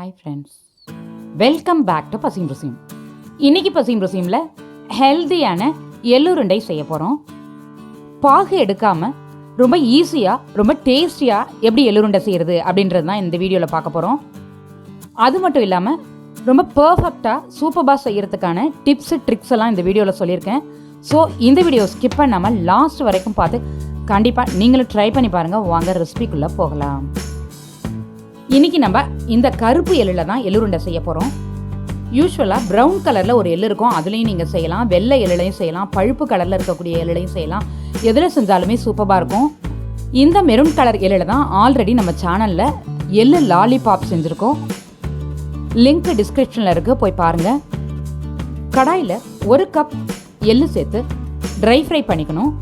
Hi friends, welcome back to பசிம் ருசிம். இன்னைக்கு பசிம் ருசிமில் ஹெல்த்தியான எள்ளு உருண்டை செய்ய போகிறோம். பாகு எடுக்காமல் ரொம்ப ஈஸியாக ரொம்ப டேஸ்டியாக எப்படி எள்ளு உருண்டை செய்கிறது அப்படின்றது தான் இந்த வீடியோவில் பார்க்க போகிறோம். அது மட்டும் இல்லாமல் ரொம்ப பர்ஃபெக்டாக சூப்பராக செய்கிறதுக்கான டிப்ஸு ட்ரிக்ஸ் எல்லாம் இந்த வீடியோவில் சொல்லியிருக்கேன். ஸோ இந்த வீடியோ ஸ்கிப் பண்ணாமல் லாஸ்ட் வரைக்கும் பார்த்து கண்டிப்பாக நீங்களும் ட்ரை பண்ணி பாருங்கள். வாங்க ரெசிபிக்குள்ளே போகலாம். இன்றைக்கி நம்ம இந்த கருப்பு எள்ளில் தான் எள்ளு உருண்டை செய்ய போகிறோம். யூஸ்வலாக ப்ரௌன் கலரில் ஒரு எள்ளு இருக்கும், அதுலேயும் நீங்கள் செய்யலாம். வெள்ளை எள்ளையும் செய்யலாம், பழுப்பு கலரில் இருக்கக்கூடிய எள்ளையும் செய்யலாம். எதில் செஞ்சாலுமே சூப்பராக இருக்கும். இந்த மெரூன் கலர் எள்ளில் தான் ஆல்ரெடி நம்ம சேனலில் எள்ளு லாலிபாப் செஞ்சுருக்கோம். லிங்க் டிஸ்கிரிப்ஷனில் இருக்குது, போய் பாருங்கள். கடாயில் 1 கப் எள்ளு சேர்த்து ட்ரை ஃப்ரை பண்ணிக்கணும்.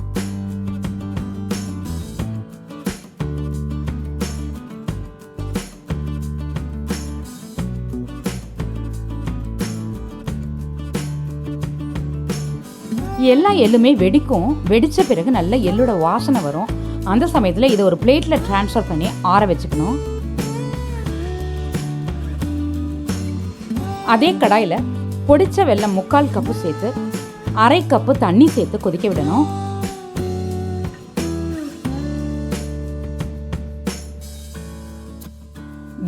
எல்லா எள்ளுமே வெடிக்கும். வெடித்த பிறகு நல்ல எள்ளோட வாசனை வரும். அந்த சமயத்தில் இதை ஒரு பிளேட்டில் ட்ரான்ஸ்ஃபர் பண்ணி ஆற வச்சுக்கணும். அதே கடாயில் பொடிச்ச வெல்லம் 3/4 கப்பு சேர்த்து 1/2 கப்பு தண்ணி சேர்த்து கொதிக்க விடணும்.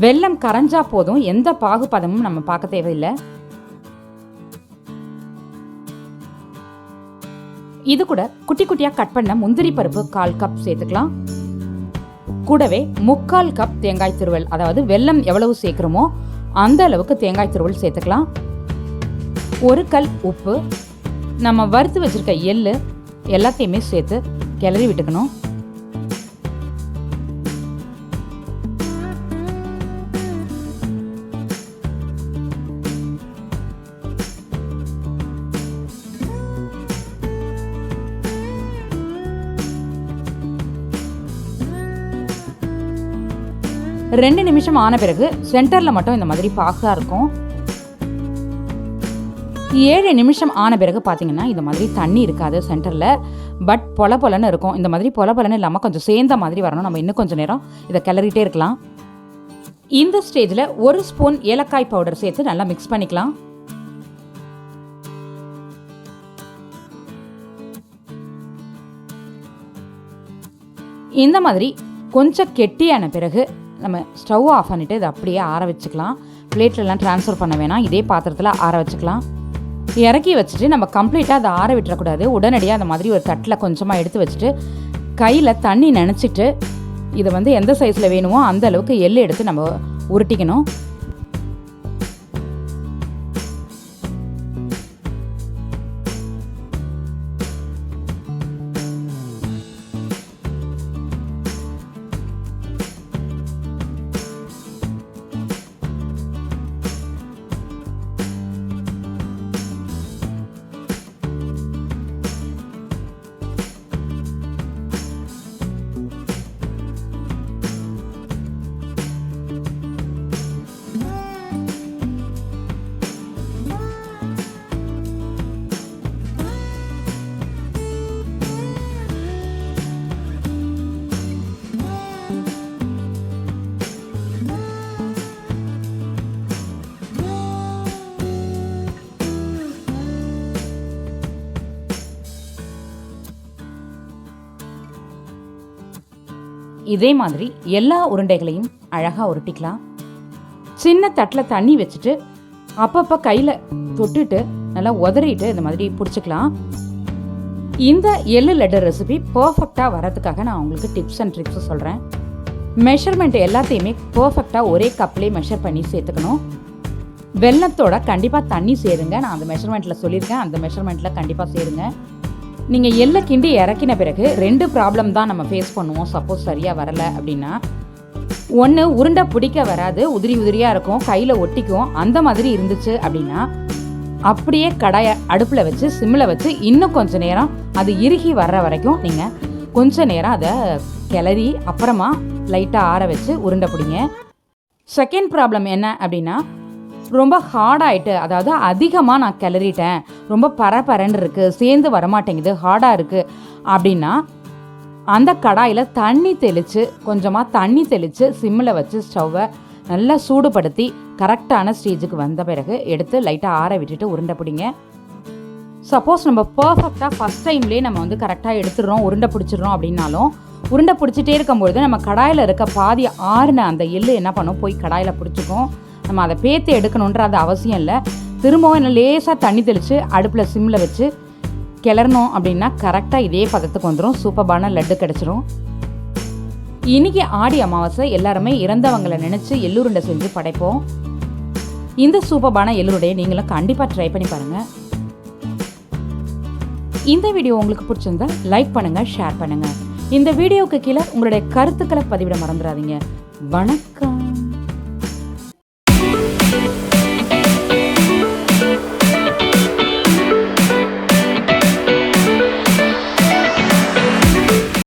வெல்லம் கரைஞ்சா போதும், எந்த பாகுபதமும் நம்ம பார்க்க தேவையில்லை. இது கூட குட்டி குட்டியாக கட் பண்ண முந்திரி பருப்பு 1/4 கப் சேர்த்துக்கலாம். கூடவே 3/4 கப் தேங்காய் துருவல், அதாவது வெல்லம் எவ்வளவு சேர்க்குறோமோ அந்த அளவுக்கு தேங்காய் துருவல் சேர்த்துக்கலாம். 1 கல் உப்பு, நம்ம வறுத்து வச்சிருக்க எள்ளு எல்லாத்தையுமே சேர்த்து கிளறி விட்டுக்கணும். ரெண்டு நிமிஷம் ஆன பிறகு சென்டரில் மட்டும் இந்த மாதிரி பாகா இருக்கும். 7 நிமிஷம் ஆன பிறகு பார்த்தீங்கன்னா இந்த மாதிரி தண்ணி இருக்காது சென்டரில், பட் பொல பொலன்னு இருக்கும். இந்த மாதிரி பொல பொலன்னு இல்லாமல் கொஞ்சம் சேர்ந்த மாதிரி வரணும். நம்ம இன்னும் கொஞ்சம் நேரம் இதை கிளறிட்டே இருக்கலாம். இந்த ஸ்டேஜில் 1 ஸ்பூன் ஏலக்காய் பவுடர் சேர்த்து நல்லா மிக்ஸ் பண்ணிக்கலாம். இந்த மாதிரி கொஞ்சம் கெட்டியான பிறகு நம்ம ஸ்டவ் ஆஃப் பண்ணிவிட்டு இதை அப்படியே ஆற வச்சுக்கலாம். பிளேட்லலாம் ட்ரான்ஸ்ஃபர் பண்ண வேணாம், இதே பாத்திரத்தில் ஆற வச்சுக்கலாம். இறக்கி வச்சுட்டு நம்ம கம்ப்ளீட்டாக அதை ஆற விட்டுறக்கூடாது. உடனடியாக அந்த மாதிரி ஒரு தட்டில் கொஞ்சமாக எடுத்து வச்சுட்டு கையில் தண்ணி நினச்சிட்டு இதை எந்த சைஸில் வேணுமோ அந்த அளவுக்கு எள்ளு எடுத்து நம்ம உருட்டிக்கணும். இதே மாதிரி எல்லா உருண்டைகளையும் அழகாக உருட்டிக்கலாம். சின்ன தட்டில் தண்ணி வச்சுட்டு அப்பப்போ கையில் தொட்டுட்டு நல்லா உதறிட்டு இந்த மாதிரி பிடிச்சிக்கலாம். இந்த எள்ளு லட்டு ரெசிபி பர்ஃபெக்டாக வரதுக்காக நான் உங்களுக்கு டிப்ஸ் அண்ட் ட்ரிக்ஸ் சொல்கிறேன். மெஷர்மெண்ட் எல்லாத்தையுமே பர்ஃபெக்டாக ஒரே கப்லேயே மெஷர் பண்ணி சேர்த்துக்கணும். வெல்லத்தோட கண்டிப்பாக தண்ணி சேருங்க. நான் அந்த மெஷர்மெண்ட்டில் சொல்லியிருக்கேன், அந்த மெஷர்மெண்ட்டில் கண்டிப்பாக சேருங்க. நீங்கள் எள்ளை கிண்டி இறக்கின பிறகு 2 ப்ராப்ளம் தான் நம்ம ஃபேஸ் பண்ணுவோம். சப்போஸ் சரியாக வரலை அப்படின்னா, ஒன்று உருண்டை பிடிக்க வராது, உதிரி உதிரியாக இருக்கும், கையில் ஒட்டிக்கும். அந்த மாதிரி இருந்துச்சு அப்படின்னா அப்படியே கடாயை அடுப்பில் வச்சு சிம்மில் வச்சு இன்னும் கொஞ்சம் நேரம் அது இறுகி வர்ற வரைக்கும் நீங்கள் கொஞ்சம் நேரம் அதை கிளறி அப்புறமா லைட்டாக ஆற வச்சு உருண்டை பிடிங்க. செகண்ட் ப்ராப்ளம் என்ன அப்படின்னா, ரொம்ப ஹார்டாகிட்டு, அதாவது அதிகமாக நான் கிளறிட்டேன், ரொம்ப பரபரன்னு இருக்குது, சேர்ந்து வரமாட்டேங்குது, ஹார்டாக இருக்குது அப்படின்னா அந்த கடாயில் தண்ணி தெளித்து கொஞ்சமாக தண்ணி தெளித்து சிம்மில் வச்சு ஸ்டவ்வை நல்லா சூடுபடுத்தி கரெக்டான ஸ்டேஜுக்கு வந்த பிறகு எடுத்து லைட்டாக ஆற விட்டுட்டு உருண்டை பிடிங்க. சப்போஸ் நம்ம பர்ஃபெக்டாக ஃபஸ்ட் டைம்லேயே நம்ம வந்து கரெக்டாக எடுத்துடுறோம், உருண்டை பிடிச்சிடுறோம் அப்படின்னாலும் உருண்டை பிடிச்சிட்டே இருக்கும்பொழுது நம்ம கடாயில் இருக்க பாதி ஆறுன அந்த எள்ளு என்ன பண்ணும், போய் கடாயில் பிடிச்சிக்கும். நம்ம அதை பேத்து எடுக்கணுன்ற அது அவசியம் இல்லை. திரும்பவும் என்ன லேசாக தண்ணி தெளித்து அடுப்பில் சிம்மில் வச்சு கிளறணும் அப்படின்னா கரெக்டாக இதே பதத்துக்கு வந்துடும். சூப்பரான லட்டு கிடச்சிரும். இன்றைக்கி ஆடி அமாவாசை, எல்லாருமே இறந்தவங்களை நினச்சி எள்ளுருண்டை செஞ்சு படைப்போம். இந்த சூப்பரான எள்ளுருண்டையை நீங்களும் கண்டிப்பாக ட்ரை பண்ணி பாருங்கள். இந்த வீடியோ உங்களுக்கு பிடிச்சிருந்தா லைக் பண்ணுங்கள், ஷேர் பண்ணுங்கள். இந்த வீடியோவுக்கு கீழே உங்களுடைய கருத்துக்களை பதிவிட மறந்துடாதீங்க. வணக்கம்.